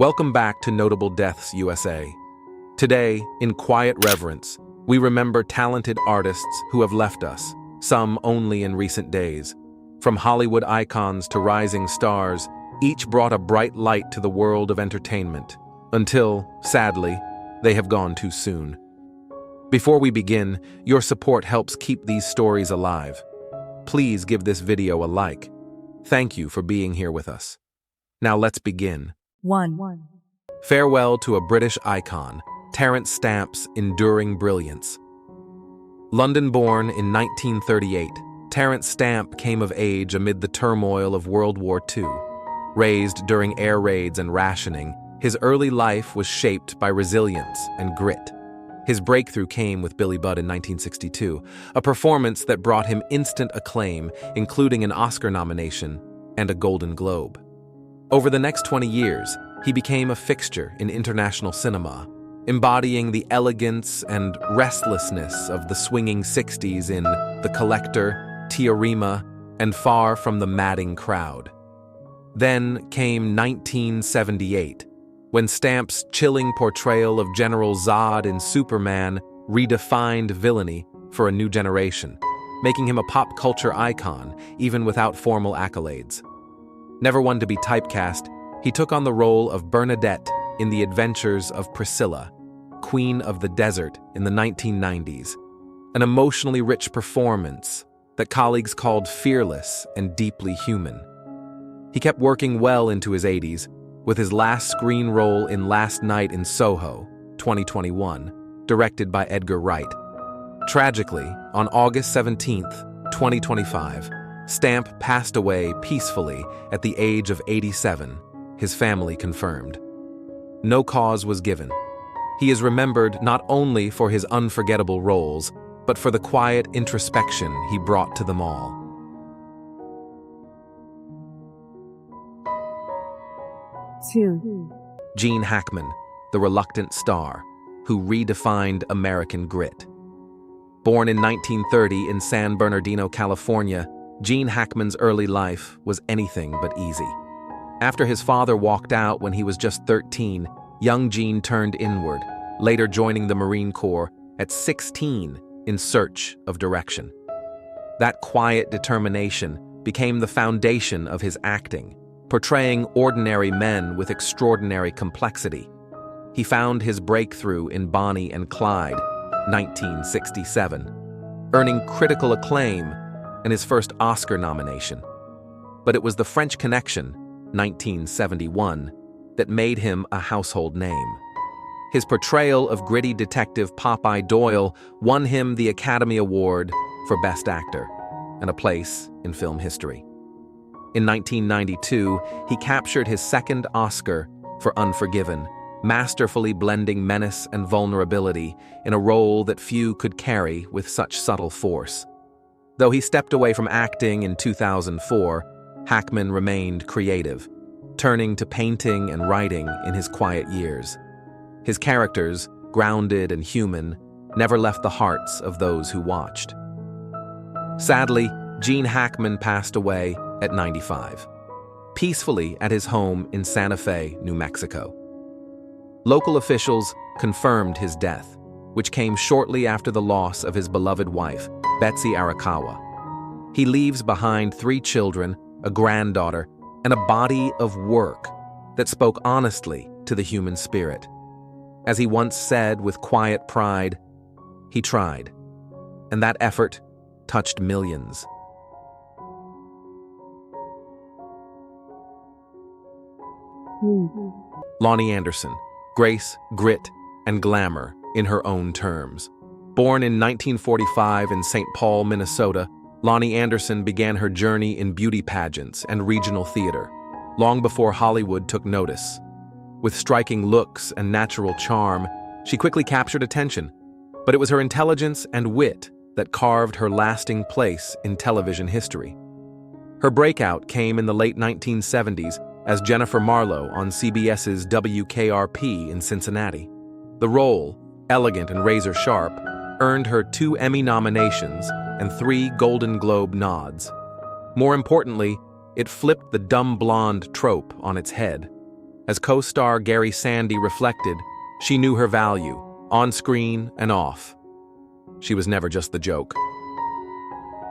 Welcome back to Notable Deaths USA. Today, in quiet reverence, we remember talented artists who have left us, some only in recent days. From Hollywood icons to rising stars, each brought a bright light to the world of entertainment, until, sadly, they have gone too soon. Before we begin, your support helps keep these stories alive. Please give this video a like. Thank you for being here with us. Now let's begin. 1. Farewell to a British icon, Terence Stamp's enduring brilliance. London-born in 1938, Terence Stamp came of age amid the turmoil of World War II. Raised during air raids and rationing, his early life was shaped by resilience and grit. His breakthrough came with Billy Budd in 1962, a performance that brought him instant acclaim, including an Oscar nomination and a Golden Globe. Over the next 20 years, he became a fixture in international cinema, embodying the elegance and restlessness of the swinging 60s in The Collector, Teorema, and Far from the Madding Crowd. Then came 1978, when Stamp's chilling portrayal of General Zod in Superman redefined villainy for a new generation, making him a pop culture icon even without formal accolades. Never one to be typecast, he took on the role of Bernadette in The Adventures of Priscilla, Queen of the Desert in the 1990s, an emotionally rich performance that colleagues called fearless and deeply human. He kept working well into his 80s, with his last screen role in Last Night in Soho, 2021, directed by Edgar Wright. Tragically, on August 17, 2025, Stamp passed away peacefully at the age of 87, his family confirmed. No cause was given. He is remembered not only for his unforgettable roles, but for the quiet introspection he brought to them all. 2. Gene Hackman, the reluctant star, who redefined American grit. Born in 1930 in San Bernardino, California, Gene Hackman's early life was anything but easy. After his father walked out when he was just 13, young Gene turned inward, later joining the Marine Corps at 16 in search of direction. That quiet determination became the foundation of his acting, portraying ordinary men with extraordinary complexity. He found his breakthrough in Bonnie and Clyde, 1967, earning critical acclaim and his first Oscar nomination. But it was The French Connection, 1971, that made him a household name. His portrayal of gritty detective Popeye Doyle won him the Academy Award for Best Actor and a place in film history. In 1992, he captured his second Oscar for Unforgiven, masterfully blending menace and vulnerability in a role that few could carry with such subtle force. Though he stepped away from acting in 2004, Hackman remained creative, turning to painting and writing in his quiet years. His characters, grounded and human, never left the hearts of those who watched. Sadly, Gene Hackman passed away at 95, peacefully at his home in Santa Fe, New Mexico. Local officials confirmed his death, which came shortly after the loss of his beloved wife, Betsy Arakawa. He leaves behind 3 children, a granddaughter, and a body of work that spoke honestly to the human spirit. As he once said with quiet pride, he tried, and that effort touched millions. 3. Loni Anderson, grace, grit, and glamour in her own terms. Born in 1945 in St. Paul, Minnesota, Loni Anderson began her journey in beauty pageants and regional theater, long before Hollywood took notice. With striking looks and natural charm, she quickly captured attention, but it was her intelligence and wit that carved her lasting place in television history. Her breakout came in the late 1970s as Jennifer Marlowe on CBS's WKRP in Cincinnati. The role, elegant and razor-sharp, earned her 2 Emmy nominations and 3 Golden Globe nods. More importantly, it flipped the dumb blonde trope on its head. As co-star Gary Sandy reflected, she knew her value, on screen and off. She was never just the joke.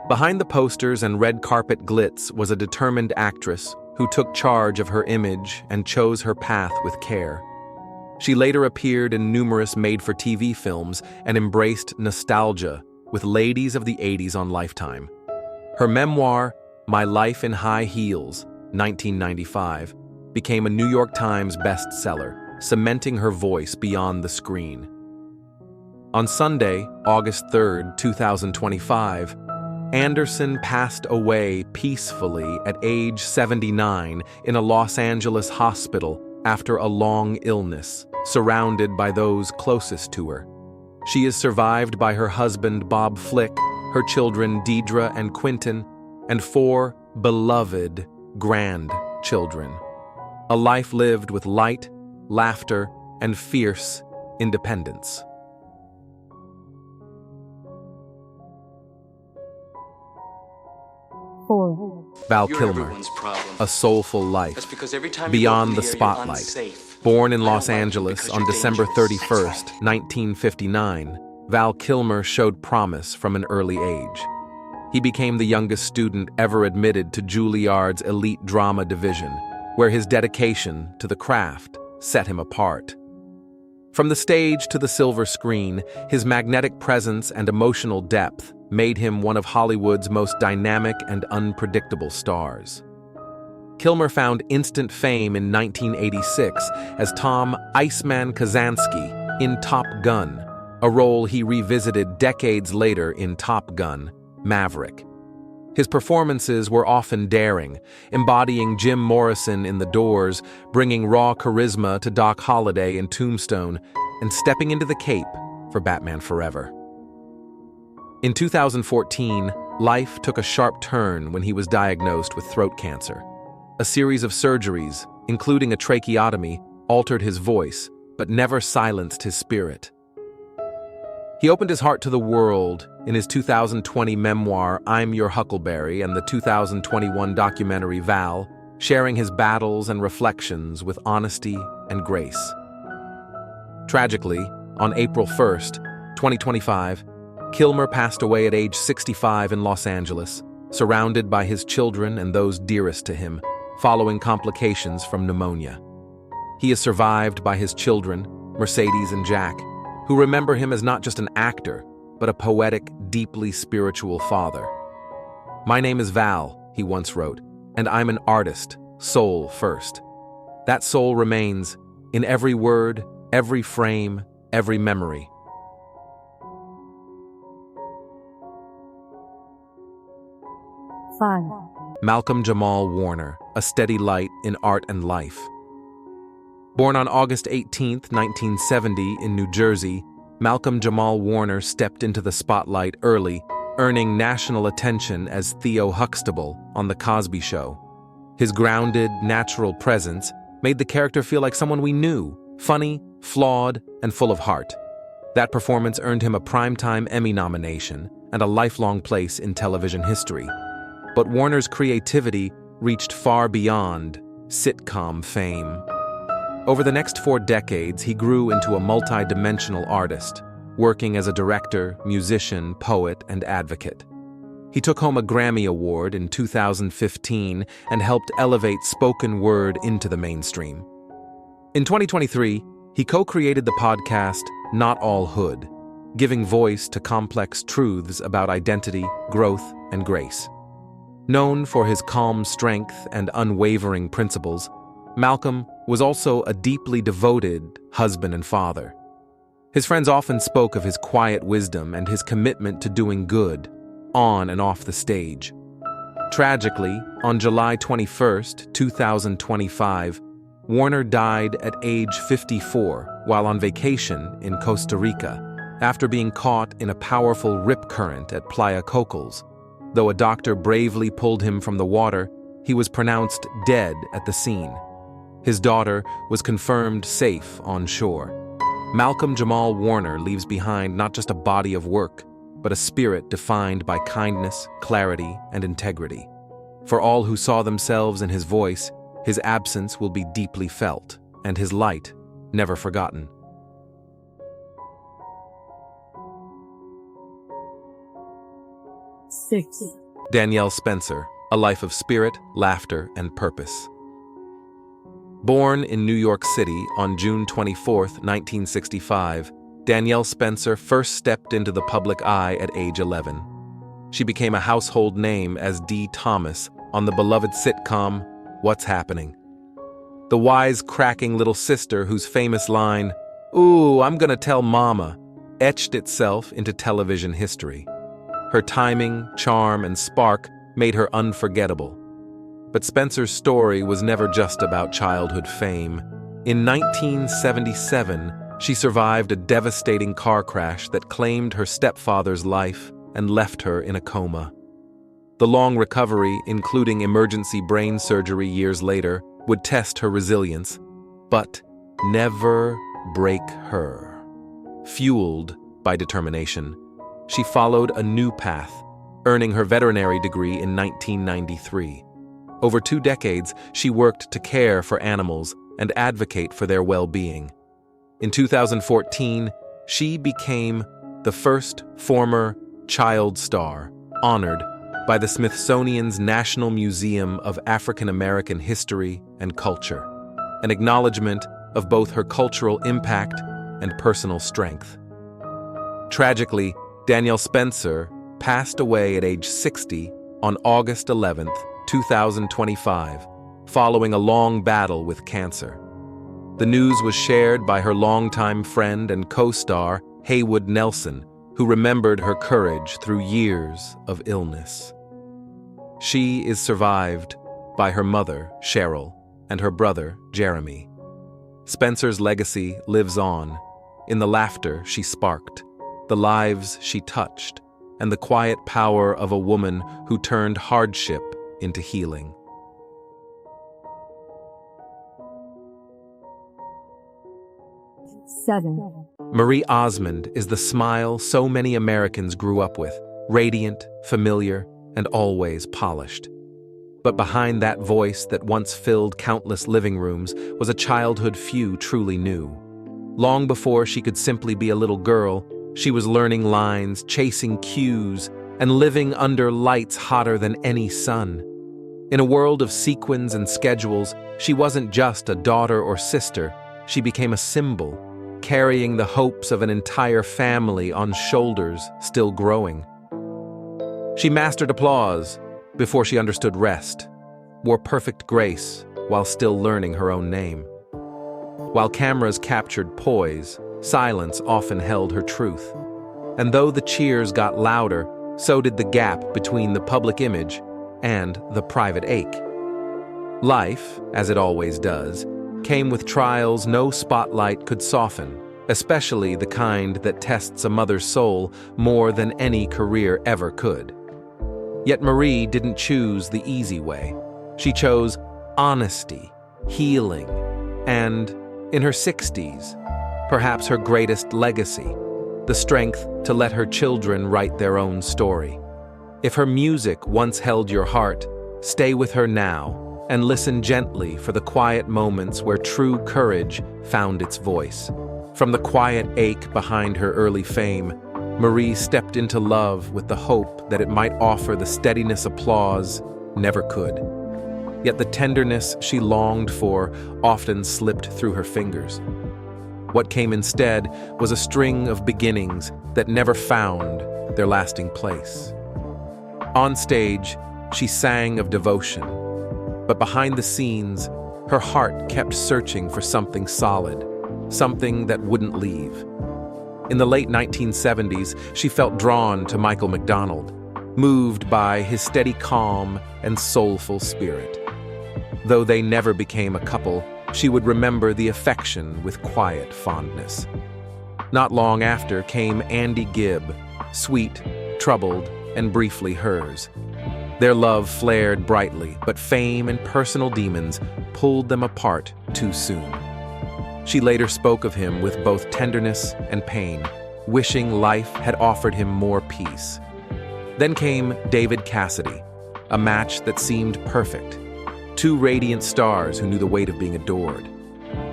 Behind the posters and red carpet glitz was a determined actress who took charge of her image and chose her path with care. She later appeared in numerous made-for-TV films and embraced nostalgia with ladies of the 80s on Lifetime. Her memoir, My Life in High Heels, 1995, became a New York Times bestseller, cementing her voice beyond the screen. On Sunday, August 3, 2025, Anderson passed away peacefully at age 79 in a Los Angeles hospital after a long illness, surrounded by those closest to her. She is survived by her husband Bob Flick, her children Deidre and Quentin, and 4 beloved grandchildren. A life lived with light, laughter, and fierce independence. Val Kilmer, A Soulful Life, Beyond the Spotlight. Born in Los Angeles on December 31, 1959, Val Kilmer showed promise from an early age. He became the youngest student ever admitted to Juilliard's elite drama division, where his dedication to the craft set him apart. From the stage to the silver screen, his magnetic presence and emotional depth made him one of Hollywood's most dynamic and unpredictable stars. Kilmer found instant fame in 1986 as Tom "Iceman" Kazansky in Top Gun, a role he revisited decades later in Top Gun: Maverick. His performances were often daring, embodying Jim Morrison in The Doors, bringing raw charisma to Doc Holliday in Tombstone, and stepping into the cape for Batman Forever. In 2014, life took a sharp turn when he was diagnosed with throat cancer. A series of surgeries, including a tracheotomy, altered his voice, but never silenced his spirit. He opened his heart to the world in his 2020 memoir, I'm Your Huckleberry, and the 2021 documentary, Val, sharing his battles and reflections with honesty and grace. Tragically, on April 1st, 2025, Kilmer passed away at age 65 in Los Angeles, surrounded by his children and those dearest to him, following complications from pneumonia. He is survived by his children, Mercedes and Jack, who remember him as not just an actor, but a poetic, deeply spiritual father. My name is Val, he once wrote, and I'm an artist, soul first. That soul remains in every word, every frame, every memory. Malcolm-Jamal Warner, a steady light in art and life. Born on August 18, 1970 in New Jersey, Malcolm-Jamal Warner stepped into the spotlight early, earning national attention as Theo Huxtable on The Cosby Show. His grounded, natural presence made the character feel like someone we knew, funny, flawed, and full of heart. That performance earned him a Primetime Emmy nomination and a lifelong place in television history. But Warner's creativity reached far beyond sitcom fame. Over the next 4 decades, he grew into a multi-dimensional artist, working as a director, musician, poet, and advocate. He took home a Grammy Award in 2015 and helped elevate spoken word into the mainstream. In 2023, he co-created the podcast Not All Hood, giving voice to complex truths about identity, growth, and grace. Known for his calm strength and unwavering principles, Malcolm was also a deeply devoted husband and father. His friends often spoke of his quiet wisdom and his commitment to doing good, on and off the stage. Tragically, on July 21, 2025, Warner died at age 54 while on vacation in Costa Rica, after being caught in a powerful rip current at Playa Cocos. Though a doctor bravely pulled him from the water, he was pronounced dead at the scene. His daughter was confirmed safe on shore. Malcolm-Jamal Warner leaves behind not just a body of work, but a spirit defined by kindness, clarity, and integrity. For all who saw themselves in his voice, his absence will be deeply felt. and his light never forgotten. Six. Danielle Spencer, A Life of Spirit, Laughter, and Purpose. Born in New York City on June 24, 1965, Danielle Spencer first stepped into the public eye at age 11. She became a household name as Dee Thomas on the beloved sitcom What's Happening? The wise-cracking little sister whose famous line, "Ooh, I'm gonna tell Mama," etched itself into television history. Her timing, charm, and spark made her unforgettable. But Spencer's story was never just about childhood fame. In 1977, she survived a devastating car crash that claimed her stepfather's life and left her in a coma. The long recovery, including emergency brain surgery years later, would test her resilience, but never break her. Fueled by determination, she followed a new path, earning her veterinary degree in 1993. Over 2 decades, she worked to care for animals and advocate for their well-being. In 2014, she became the first former child star honored by the Smithsonian's National Museum of African American History and Culture, an acknowledgement of both her cultural impact and personal strength. Tragically, Danielle Spencer passed away at age 60 on August 11, 2025, following a long battle with cancer. The news was shared by her longtime friend and co-star, Haywood Nelson, who remembered her courage through years of illness. She is survived by her mother, Cheryl, and her brother, Jeremy. Spencer's legacy lives on in the laughter she sparked, the lives she touched, and the quiet power of a woman who turned hardship into healing. Seven. Marie Osmond is the smile so many Americans grew up with, radiant, familiar, and always polished. But behind that voice that once filled countless living rooms was a childhood few truly knew. Long before she could simply be a little girl, she was learning lines, chasing cues, and living under lights hotter than any sun. In a world of sequins and schedules, she wasn't just a daughter or sister, she became a symbol, carrying the hopes of an entire family on shoulders still growing. She mastered applause before she understood rest, wore perfect grace while still learning her own name. While cameras captured poise, silence often held her truth. And though the cheers got louder, so did the gap between the public image and the private ache. Life, as it always does, came with trials no spotlight could soften, especially the kind that tests a mother's soul more than any career ever could. Yet Marie didn't choose the easy way. She chose honesty, healing, and, in her 60s, perhaps her greatest legacy, the strength to let her children write their own story. If her music once held your heart, stay with her now and listen gently for the quiet moments where true courage found its voice. From the quiet ache behind her early fame, Marie stepped into love with the hope that it might offer the steadiness applause never could. Yet the tenderness she longed for often slipped through her fingers. What came instead was a string of beginnings that never found their lasting place. On stage, she sang of devotion, but behind the scenes, her heart kept searching for something solid, something that wouldn't leave. In the late 1970s, she felt drawn to Michael McDonald, moved by his steady calm and soulful spirit. Though they never became a couple, she would remember the affection with quiet fondness. Not long after came Andy Gibb, sweet, troubled, and briefly hers. Their love flared brightly, but fame and personal demons pulled them apart too soon. She later spoke of him with both tenderness and pain, wishing life had offered him more peace. Then came David Cassidy, a match that seemed perfect. Two radiant stars who knew the weight of being adored.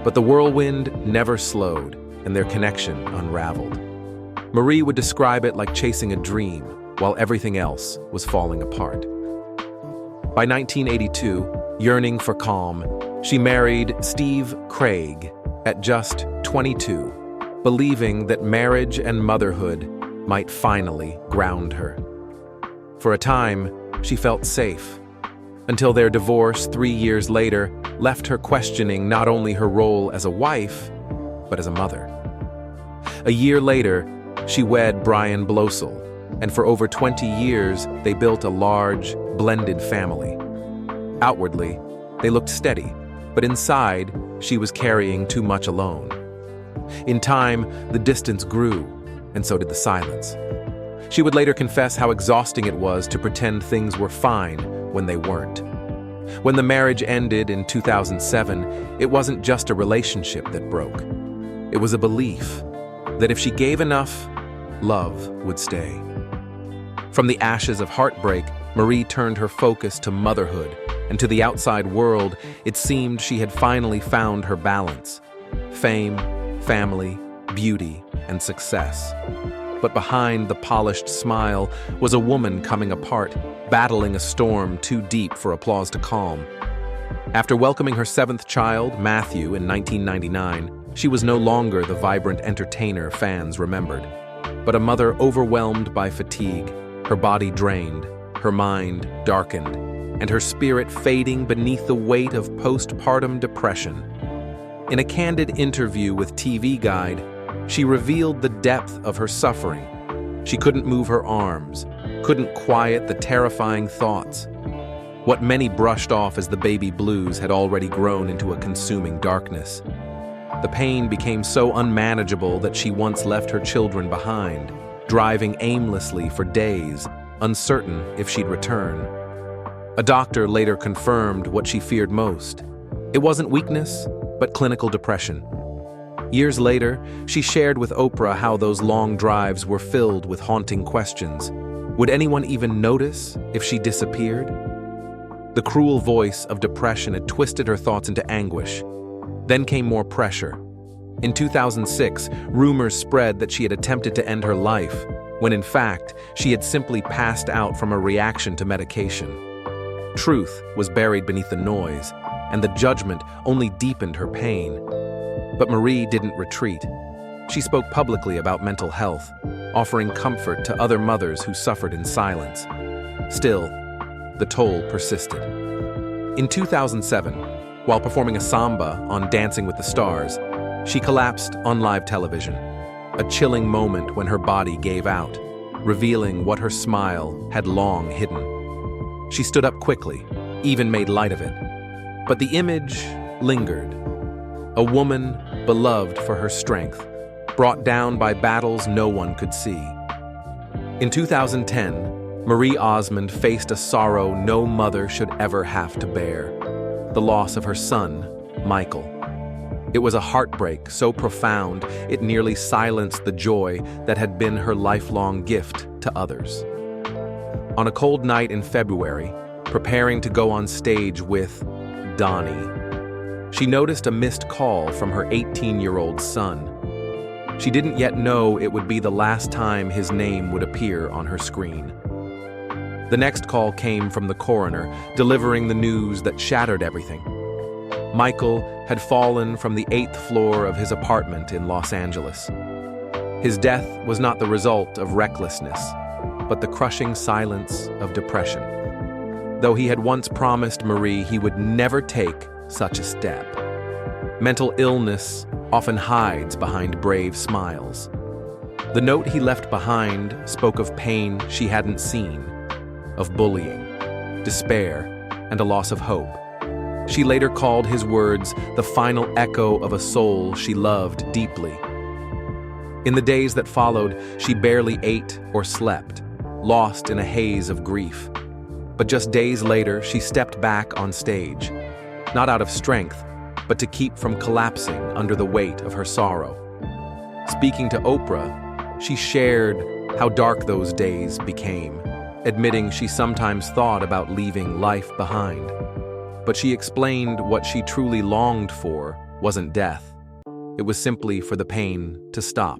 But the whirlwind never slowed, and their connection unraveled. Marie would describe it like chasing a dream, while everything else was falling apart. By 1982, yearning for calm, she married Steve Craig at just 22, believing that marriage and motherhood might finally ground her. For a time, she felt safe, until their divorce 3 years later left her questioning not only her role as a wife, but as a mother. A year later, she wed Brian Blosel, and for over 20 years, they built a large, blended family. Outwardly, they looked steady, but inside, she was carrying too much alone. In time, the distance grew, and so did the silence. She would later confess how exhausting it was to pretend things were fine when they weren't. When the marriage ended in 2007, it wasn't just a relationship that broke. It was a belief that if she gave enough, love would stay. From the ashes of heartbreak, Marie turned her focus to motherhood, and to the outside world, it seemed she had finally found her balance: fame, family, beauty, and success. But behind the polished smile was a woman coming apart, battling a storm too deep for applause to calm. After welcoming her 7th child, Matthew, in 1999, she was no longer the vibrant entertainer fans remembered, but a mother overwhelmed by fatigue, her body drained, her mind darkened, and her spirit fading beneath the weight of postpartum depression. In a candid interview with TV Guide, she revealed the depth of her suffering. She couldn't move her arms, couldn't quiet the terrifying thoughts. What many brushed off as the baby blues had already grown into a consuming darkness. The pain became so unmanageable that she once left her children behind, driving aimlessly for days, uncertain if she'd return. A doctor later confirmed what she feared most. It wasn't weakness, but clinical depression. Years later, she shared with Oprah how those long drives were filled with haunting questions. Would anyone even notice if she disappeared? The cruel voice of depression had twisted her thoughts into anguish. Then came more pressure. In 2006, rumors spread that she had attempted to end her life, when in fact, she had simply passed out from a reaction to medication. Truth was buried beneath the noise, and the judgment only deepened her pain. But Marie didn't retreat. She spoke publicly about mental health, offering comfort to other mothers who suffered in silence. Still, the toll persisted. In 2007, while performing a samba on Dancing with the Stars, she collapsed on live television, a chilling moment when her body gave out, revealing what her smile had long hidden. She stood up quickly, even made light of it. But the image lingered. A woman beloved for her strength, brought down by battles no one could see. In 2010, Marie Osmond faced a sorrow no mother should ever have to bear: the loss of her son, Michael. It was a heartbreak so profound it nearly silenced the joy that had been her lifelong gift to others. On a cold night in February, preparing to go on stage with Donnie, she noticed a missed call from her 18-year-old son. She didn't yet know it would be the last time his name would appear on her screen. The next call came from the coroner, delivering the news that shattered everything. Michael had fallen from the 8th floor of his apartment in Los Angeles. His death was not the result of recklessness, but the crushing silence of depression. Though he had once promised Marie he would never take such a step. Mental illness often hides behind brave smiles. The note he left behind spoke of pain she hadn't seen, of bullying, despair, and a loss of hope. She later called his words the final echo of a soul she loved deeply. In the days that followed, she barely ate or slept, lost in a haze of grief. But just days later, she stepped back on stage, not out of strength, but to keep from collapsing under the weight of her sorrow. Speaking to Oprah, she shared how dark those days became, admitting she sometimes thought about leaving life behind. But she explained what she truly longed for wasn't death. It was simply for the pain to stop.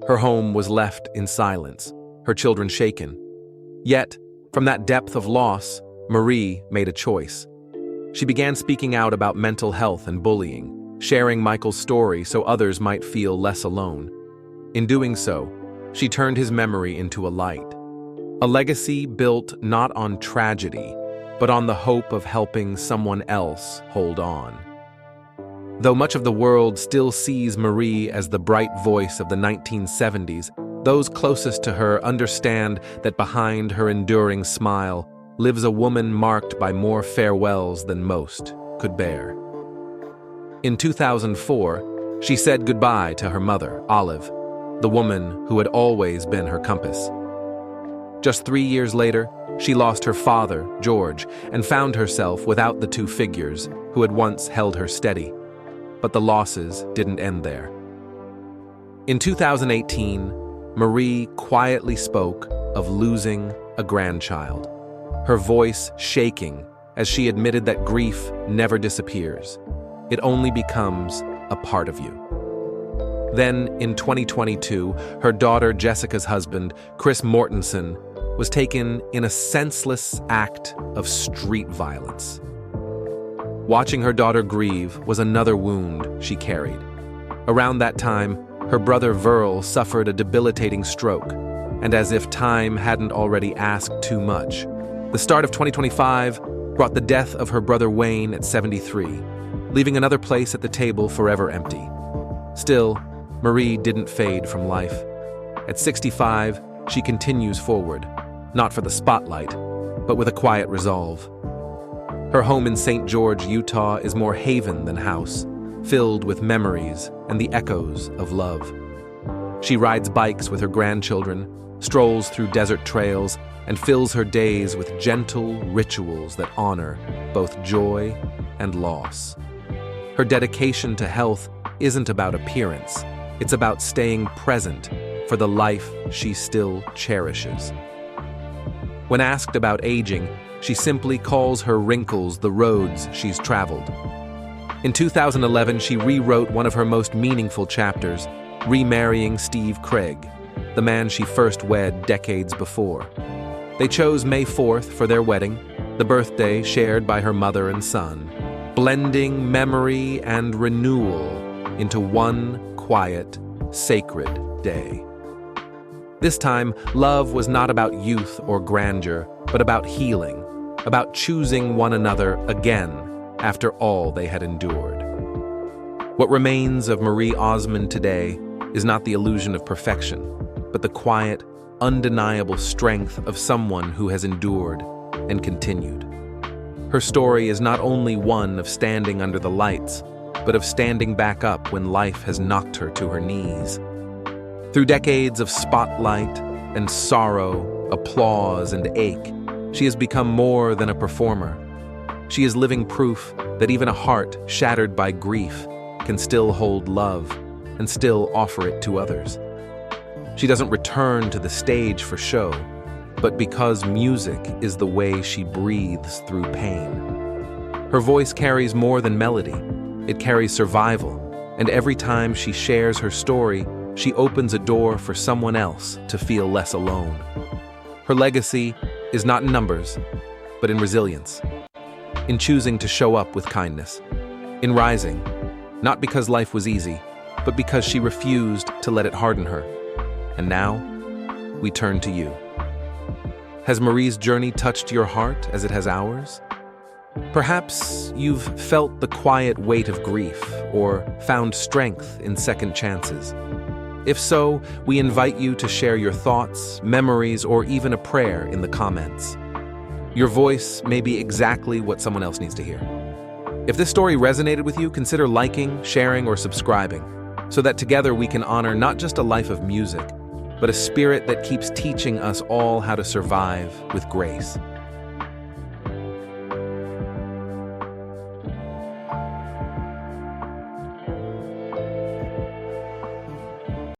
Her home was left in silence, her children shaken. Yet, from that depth of loss, Marie made a choice. She began speaking out about mental health and bullying, sharing Michael's story so others might feel less alone. In doing so, she turned his memory into a light. A legacy built not on tragedy, but on the hope of helping someone else hold on. Though much of the world still sees Marie as the bright voice of the 1970s, those closest to her understand that behind her enduring smile lives a woman marked by more farewells than most could bear. In 2004, she said goodbye to her mother, Olive, the woman who had always been her compass. Just 3 years later, she lost her father, George, and found herself without the two figures who had once held her steady. But the losses didn't end there. In 2018, Marie quietly spoke of losing a grandchild, her voice shaking as she admitted that grief never disappears. It only becomes a part of you. Then, in 2022, her daughter Jessica's husband, Chris Mortensen, was taken in a senseless act of street violence. Watching her daughter grieve was another wound she carried. Around that time, her brother Verl suffered a debilitating stroke, and as if time hadn't already asked too much, the start of 2025 brought the death of her brother Wayne at 73, leaving another place at the table forever empty. Still, Marie didn't fade from life. At 65, she continues forward, not for the spotlight, but with a quiet resolve. Her home in St. George, Utah is more haven than house, filled with memories and the echoes of love. She rides bikes with her grandchildren, strolls through desert trails, and fills her days with gentle rituals that honor both joy and loss. Her dedication to health isn't about appearance, it's about staying present for the life she still cherishes. When asked about aging, she simply calls her wrinkles the roads she's traveled. In 2011, she rewrote one of her most meaningful chapters, remarrying Steve Craig, the man she first wed decades before. They chose May 4th for their wedding, the birthday shared by her mother and son, blending memory and renewal into one quiet, sacred day. This time, love was not about youth or grandeur, but about healing, about choosing one another again after all they had endured. What remains of Marie Osmond today is not the illusion of perfection, but the quiet, undeniable strength of someone who has endured and continued. Her story is not only one of standing under the lights, but of standing back up when life has knocked her to her knees. Through decades of spotlight and sorrow, applause and ache, she has become more than a performer. She is living proof that even a heart shattered by grief can still hold love and still offer it to others. She doesn't return to the stage for show, but because music is the way she breathes through pain. Her voice carries more than melody. It carries survival, and every time she shares her story, she opens a door for someone else to feel less alone. Her legacy is not in numbers, but in resilience, in choosing to show up with kindness, in rising, not because life was easy, but because she refused to let it harden her. And now, we turn to you. Has Marie's journey touched your heart as it has ours? Perhaps you've felt the quiet weight of grief or found strength in second chances. If so, we invite you to share your thoughts, memories, or even a prayer in the comments. Your voice may be exactly what someone else needs to hear. If this story resonated with you, consider liking, sharing, or subscribing, so that together we can honor not just a life of music, but a spirit that keeps teaching us all how to survive with grace.